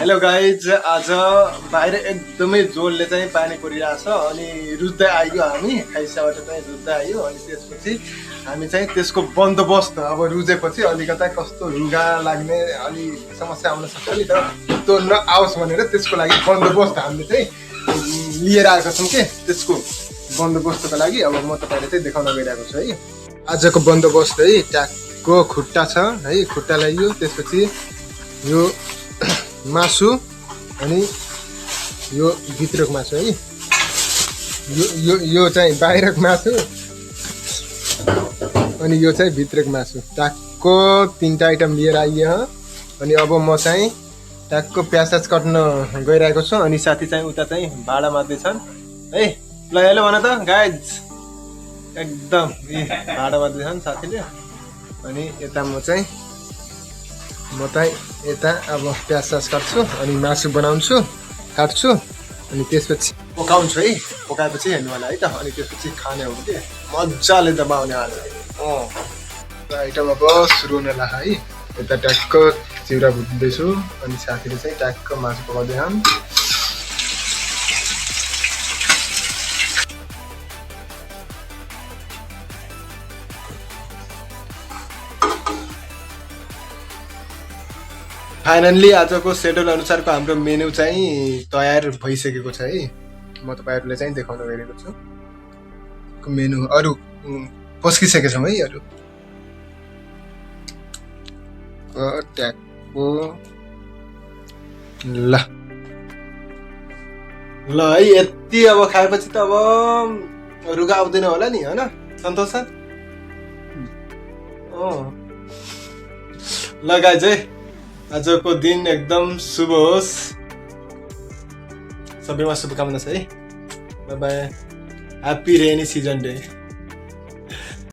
Hello guys, आज बाहिर एकदमै जोडले चाहिँ पानी परिरहेछ अनि रुच्दै आइयो। हामी खाइसाबाट चाहिँ रुच्दै आइयो अनि त्यसपछि हामी चाहिँ त्यसको बन्दोबस्त अब रुजेपछि अलिकता कस्तो रुगा लाग्ने अलि समस्या आउन सक्छ नि त, त्यो नआओस् भनेर त्यसको लागि बन्दोबस्त हामीले चाहिँ लिएर आएको छौँ के। त्यसको बन्दोबस्तको लागि अब म तपाईँलाई चाहिँ देखाउन गइरहेको छु है। आजको बन्दोबस्त है, ट्याकको खुट्टा छ है, खुट्टा लगाइयो, त्यसपछि यो मासु अनि यो भित्रको मासु है, यो चाहिँ बाहिरको मासु अनि यो चाहिँ भित्रको मासु। ट्याकको 3टा आइटम लिएर आइयो। अनि अब म चाहिँ ट्याकको प्याज काट्न गइरहेको छु अनि साथी चाहिँ उता चाहिँ भाडा मार्दैछन् है। ल हेलो भन त गाइज, एकदम भाडा मार्दैछन् साथीले। अनि यता म चाहिँ यता अब प्याज काट्छु अनि मासु बनाउँछु, काट्छु अनि त्यसपछि पकाउँछु है। पकाएपछि हेर्नु होला है त, अनि त्यसपछि खाने हो कि मजाले दबाउने आज। आइटम अब सुरु हुन लाग्यो है। यता ट्याक्क चिउरा भुट्दैछु अनि साथीले चाहिँ ट्याक्क मासु पकाउँदैछन्। फाइनल्ली आजको सेड्युल अनुसारको हाम्रो मेनु चाहिँ तयार भइसकेको छ है। म तपाईँहरूलाई चाहिँ देखाउन गइरहेको छु मेनु। अरू पस्किसकेको छौँ है। अरू ट्याकको ल है, यति अब खाएपछि त अब रुगा आउँदैन होला नि, होइन सन्तोष सर? ल गाइज है, आजको दिन एकदम शुभ होस्, सबैमा शुभकामना छ है। By by, happy rainy season day.